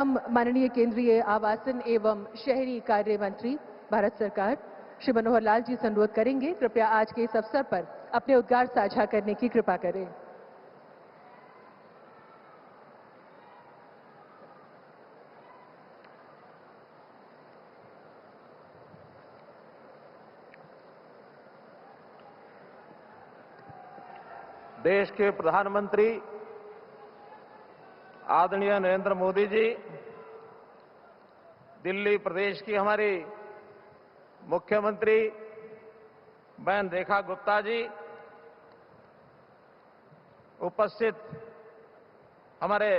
हम माननीय केंद्रीय आवासन एवं शहरी कार्य मंत्री भारत सरकार श्री मनोहर लाल जी से अनुरोध करेंगे, कृपया आज के इस अवसर पर अपने उद्गार साझा करने की कृपा करें। देश के प्रधानमंत्री आदरणीय नरेंद्र मोदी जी, दिल्ली प्रदेश की हमारी मुख्यमंत्री बहन रेखा गुप्ता जी, उपस्थित हमारे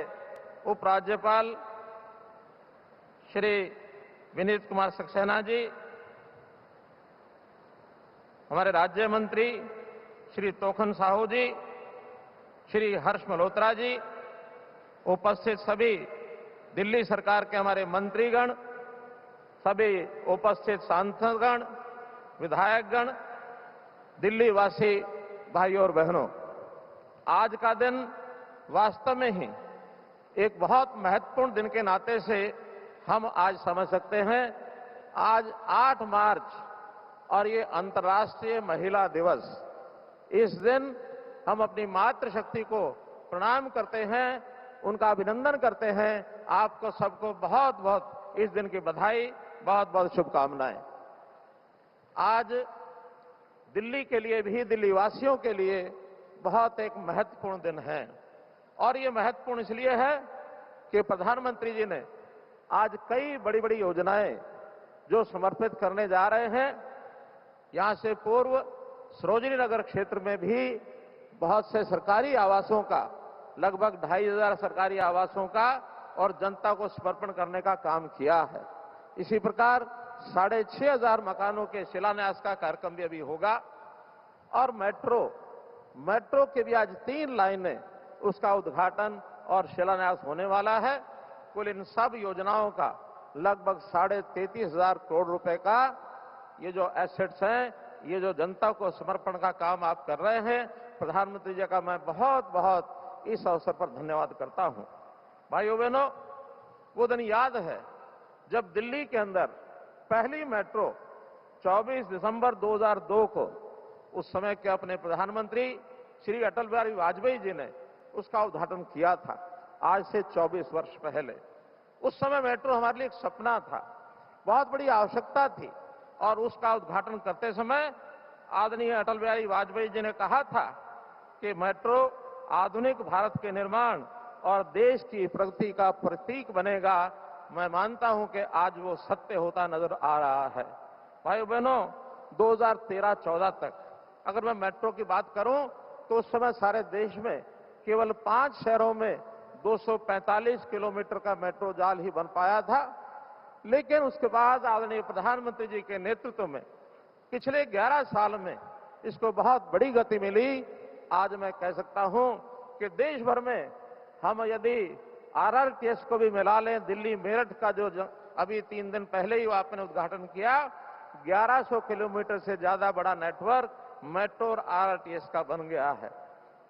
उपराज्यपाल श्री विनीत कुमार सक्सेना जी, हमारे राज्य मंत्री श्री तोखन साहू जी, श्री हर्ष मल्होत्रा जी, उपस्थित सभी दिल्ली सरकार के हमारे मंत्रीगण, सभी उपस्थित सांसदगण, विधायकगण, दिल्ली वासी भाइयों और बहनों, आज का दिन वास्तव में ही एक बहुत महत्वपूर्ण दिन के नाते से हम आज समझ सकते हैं। आज 8 मार्च और ये अंतर्राष्ट्रीय महिला दिवस, इस दिन हम अपनी मातृशक्ति को प्रणाम करते हैं, उनका अभिनंदन करते हैं। आपको सबको बहुत बहुत इस दिन की बधाई, बहुत बहुत शुभकामनाएं। आज दिल्ली के लिए भी, दिल्ली वासियों के लिए बहुत एक महत्वपूर्ण दिन है और ये महत्वपूर्ण इसलिए है कि प्रधानमंत्री जी ने आज कई बड़ी बड़ी योजनाएं जो समर्पित करने जा रहे हैं। यहां से पूर्व सरोजिनी नगर क्षेत्र में भी बहुत से सरकारी आवासों का, लगभग 2500 सरकारी आवासों का और जनता को समर्पण करने का काम किया है। इसी प्रकार 6500 मकानों के शिलान्यास का कार्यक्रम भी अभी होगा और मेट्रो के भी आज 3 लाइनें, उसका उद्घाटन और शिलान्यास होने वाला है। कुल इन सब योजनाओं का लगभग 33,500 करोड़ रुपए का ये जो एसेट्स हैं, ये जो जनता को समर्पण का काम आप कर रहे हैं, प्रधानमंत्री जी का मैं बहुत बहुत इस अवसर पर धन्यवाद करता हूं। भाइयों बहनों, वो दिन याद है जब दिल्ली के अंदर पहली मेट्रो 24 दिसंबर 2002 को उस समय के अपने प्रधानमंत्री श्री अटल बिहारी वाजपेयी जी ने उसका उद्घाटन किया था, आज से 24 वर्ष पहले। उस समय मेट्रो हमारे लिए एक सपना था, बहुत बड़ी आवश्यकता थी और उसका उद्घाटन करते समय आदरणीय अटल बिहारी वाजपेयी जी ने कहा था कि मेट्रो आधुनिक भारत के निर्माण और देश की प्रगति का प्रतीक बनेगा। मैं मानता हूं कि आज वो सत्य होता नजर आ रहा है। भाइयों बहनों, 2013-14 तक अगर मैं मेट्रो की बात करूं तो उस समय सारे देश में केवल 5 शहरों में 245 किलोमीटर का मेट्रो जाल ही बन पाया था। लेकिन उसके बाद आदरणीय प्रधानमंत्री जी के नेतृत्व में पिछले 11 साल में इसको बहुत बड़ी गति मिली। आज मैं कह सकता हूं कि देश भर में हम यदि आरआरटीएस को भी मिला लें, दिल्ली मेरठ का जो अभी 3 दिन पहले ही आपने उद्घाटन किया, 1100 किलोमीटर से ज्यादा बड़ा नेटवर्क मेट्रो और आरआरटीएस का बन गया है।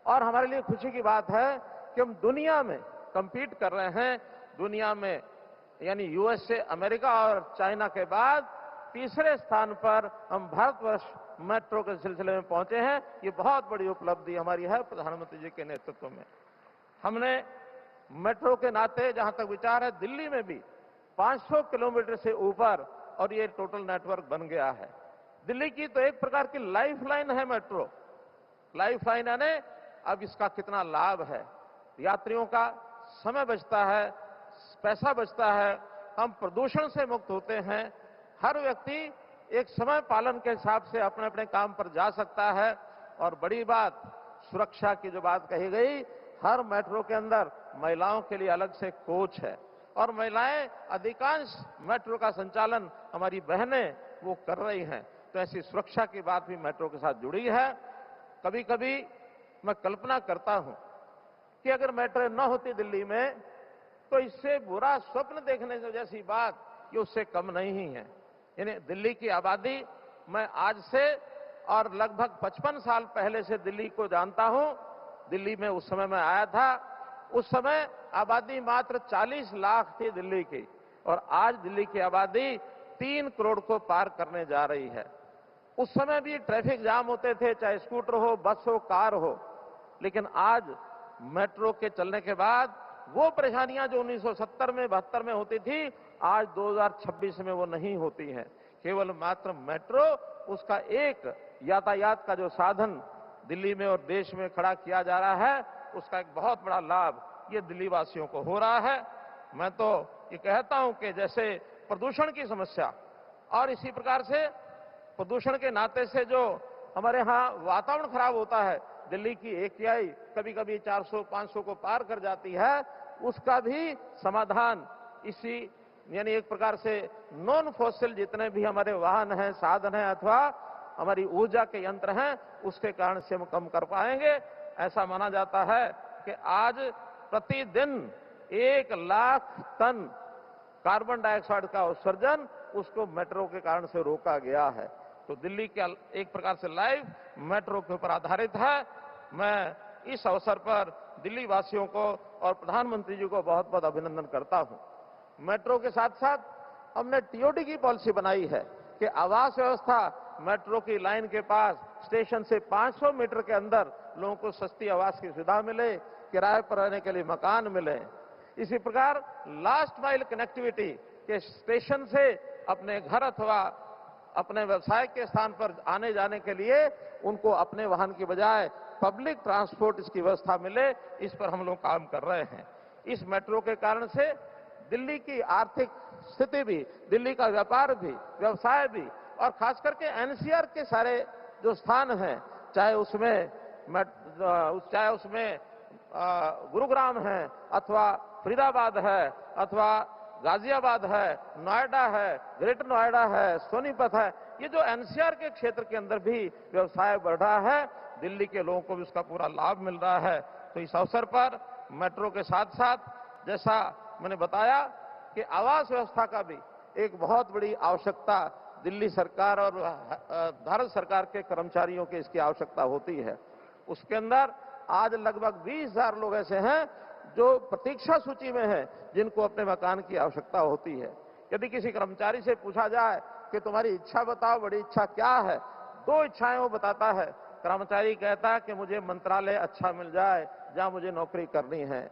और हमारे लिए खुशी की बात है कि हम दुनिया में compete कर रहे हैं। दुनिया में यानी यूएसए, अमेरिका और चाइना के बाद तीसरे स्थान पर हम भारतवर्ष मेट्रो के सिलसिले में पहुंचे हैं। ये बहुत बड़ी उपलब्धि हमारी है प्रधानमंत्री जी के नेतृत्व में। हमने मेट्रो के नाते जहां तक विचार है, दिल्ली में भी 500 किलोमीटर से ऊपर और ये टोटल नेटवर्क बन गया है। दिल्ली की तो एक प्रकार की लाइफलाइन है मेट्रो। लाइफलाइन यानी अब इसका कितना लाभ है, यात्रियों का समय बचता है, पैसा बचता है, हम प्रदूषण से मुक्त होते हैं, हर व्यक्ति एक समय पालन के हिसाब से अपने अपने काम पर जा सकता है। और बड़ी बात, सुरक्षा की जो बात कही गई, हर मेट्रो के अंदर महिलाओं के लिए अलग से कोच है और महिलाएं अधिकांश मेट्रो का संचालन हमारी बहनें वो कर रही हैं। तो ऐसी सुरक्षा की बात भी मेट्रो के साथ जुड़ी है। कभी कभी मैं कल्पना करता हूं कि अगर मेट्रो न होती दिल्ली में तो इससे बुरा स्वप्न देखने जैसी बात ये उससे कम नहीं ही है। यानी दिल्ली की आबादी, मैं आज से और लगभग 55 साल पहले से दिल्ली को जानता हूं। दिल्ली में उस समय मैं आया था, उस समय आबादी मात्र 40 लाख थी दिल्ली की, और आज दिल्ली की आबादी 3 करोड़ को पार करने जा रही है। उस समय भी ट्रैफिक जाम होते थे, चाहे स्कूटर हो, बस हो, कार हो, लेकिन आज मेट्रो के चलने के बाद वो परेशानियां जो 1970 में 72 में होती थी, आज 2026 में वो नहीं होती हैं। केवल मात्र मेट्रो उसका एक यातायात का जो साधन दिल्ली में और देश में खड़ा किया जा रहा है, उसका एक बहुत बड़ा लाभ ये दिल्ली वासियों को हो रहा है। मैं तो ये कहता हूं कि जैसे प्रदूषण की समस्या, और इसी प्रकार से प्रदूषण के नाते से जो हमारे यहाँ वातावरण खराब होता है, दिल्ली की AQI कभी कभी 400-500 को पार कर जाती है, उसका भी समाधान इसी यानी एक प्रकार से नॉन फॉसिल जितने भी हमारे वाहन हैं, साधन हैं अथवा हमारी ऊर्जा के यंत्र हैं, उसके कारण से हम कम कर पाएंगे। ऐसा माना जाता है कि आज प्रतिदिन 1 लाख टन कार्बन डाइऑक्साइड का उत्सर्जन उसको मेट्रो के कारण से रोका गया है। तो दिल्ली का एक प्रकार से लाइफ मेट्रो के ऊपर आधारित है। मैं इस अवसर पर दिल्ली वासियों को और प्रधानमंत्री जी को बहुत बहुत अभिनंदन करता हूं। मेट्रो के साथ साथ हमने TOD की पॉलिसी बनाई है कि आवास व्यवस्था मेट्रो की लाइन के पास स्टेशन से 500 मीटर के अंदर लोगों को सस्ती आवास की सुविधा मिले, किराए पर रहने के लिए मकान मिले। इसी प्रकार लास्ट माइल कनेक्टिविटी के स्टेशन से अपने घर अथवा अपने व्यवसाय के स्थान पर आने जाने के लिए उनको अपने वाहन की बजाय पब्लिक ट्रांसपोर्ट इसकी व्यवस्था मिले, इस पर हम लोग काम कर रहे हैं। इस मेट्रो के कारण से दिल्ली की आर्थिक स्थिति भी, दिल्ली का व्यापार भी, व्यवसाय भी, और खास करके NCR के सारे जो स्थान हैं, चाहे उसमें गुरुग्राम है अथवा फरीदाबाद है अथवा गाजियाबाद है, नोएडा है, ग्रेटर नोएडा है, सोनीपत है, ये जो NCR के क्षेत्र के अंदर भी व्यवसाय बढ़ रहा है, दिल्ली के लोगों को भी उसका पूरा लाभ मिल रहा है। तो इस अवसर पर मेट्रो के साथ साथ जैसा मैंने बताया कि आवास व्यवस्था का भी एक बहुत बड़ी आवश्यकता दिल्ली सरकार और भारत सरकार के कर्मचारियों की इसकी आवश्यकता होती है। उसके अंदर आज लगभग 20,000 लोग ऐसे हैं जो प्रतीक्षा सूची में हैं, जिनको अपने मकान की आवश्यकता होती है। यदि किसी कर्मचारी से पूछा जाए कि तुम्हारी इच्छा बताओ, बड़ी इच्छा क्या है, 2 इच्छाएं वो बताता है। कर्मचारी कहता है कि मुझे मंत्रालय अच्छा मिल जाए जहां मुझे नौकरी करनी है।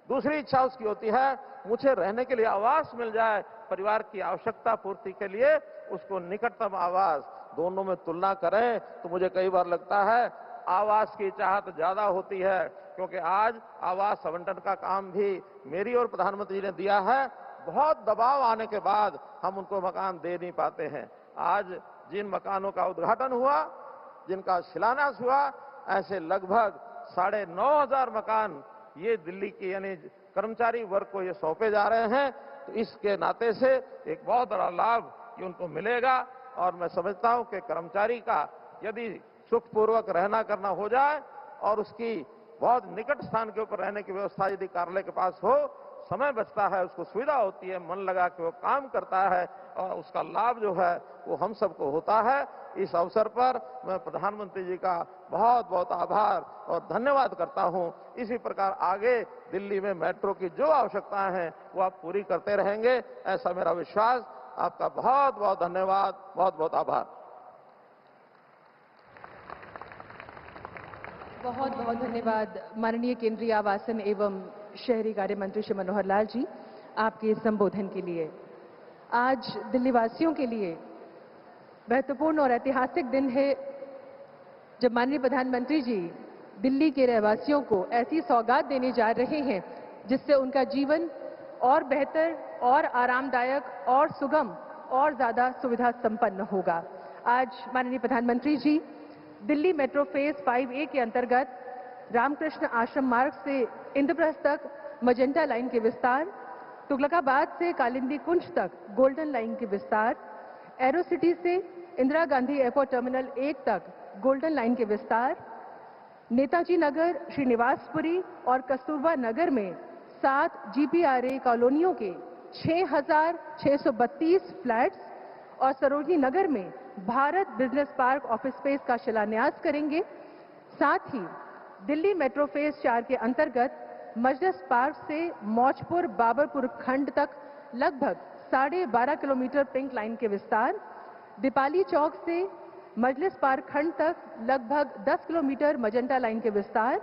दूसरी इच्छा उसकी होती है मुझे रहने के लिए आवास मिल जाए, परिवार की आवश्यकता पूर्ति के लिए उसको निकटतम आवास। दोनों में तुलना करें तो मुझे कई बार लगता है आवास की चाहत ज्यादा होती है, क्योंकि आज आवास आवंटन का काम भी मेरी और प्रधानमंत्री जी ने दिया है। बहुत दबाव आने के बाद हम उनको मकान दे नहीं पाते हैं। आज जिन मकानों का उद्घाटन हुआ, जिनका शिलान्यास हुआ, ऐसे लगभग 9,500 मकान ये दिल्ली की यानी कर्मचारी वर्ग को ये सौंपे जा रहे हैं। तो इसके नाते से एक बहुत बड़ा लाभ ये उनको मिलेगा, और मैं समझता हूं कि कर्मचारी का यदि सुखपूर्वक रहना करना हो जाए और उसकी बहुत निकट स्थान के ऊपर रहने की व्यवस्था यदि कार्यालय के पास हो, समय बचता है, उसको सुविधा होती है, मन लगा के वो काम करता है, और उसका लाभ जो है वो हम सबको होता है। इस अवसर पर मैं प्रधानमंत्री जी का बहुत बहुत आभार और धन्यवाद करता हूं। इसी प्रकार आगे दिल्ली में मेट्रो की जो आवश्यकताएं हैं वो आप पूरी करते रहेंगे, ऐसा मेरा विश्वास। आपका बहुत बहुत धन्यवाद, बहुत बहुत आभार। बहुत बहुत धन्यवाद माननीय केंद्रीय आवासन एवं शहरी कार्य मंत्री श्री मनोहर लाल जी, आपके संबोधन के लिए। आज दिल्ली वासियों के लिए महत्वपूर्ण और ऐतिहासिक दिन है जब माननीय प्रधानमंत्री जी दिल्ली के रहवासियों को ऐसी सौगात देने जा रहे हैं जिससे उनका जीवन और बेहतर और आरामदायक और सुगम और ज्यादा सुविधा संपन्न होगा। आज माननीय प्रधानमंत्री जी दिल्ली मेट्रो फेज 5A के अंतर्गत रामकृष्ण आश्रम मार्ग से इंद्रप्रस्थ तक मजेंटा लाइन के विस्तार, तुगलकाबाद से कालिंदी कुंज तक गोल्डन लाइन के विस्तार, एरो सिटी से इंदिरा गांधी एयरपोर्ट टर्मिनल 1 तक गोल्डन लाइन के विस्तार, नेताजी नगर, श्रीनिवासपुरी और कस्तूरबा नगर में 7 GPRA कॉलोनियों के 6,632 फ्लैट्स और सरोजनी नगर में Bharat business park office space का शिलान्यास करेंगे। साथ ही दिल्ली मेट्रो फेज 4 के अंतर्गत मजलिस पार्क से मौजपुर बाबरपुर खंड तक लगभग 12.5 किलोमीटर पिंक लाइन के विस्तार, दीपाली चौक से मजलिस पार्क खंड तक लगभग 10 किलोमीटर मजेंटा लाइन के विस्तार,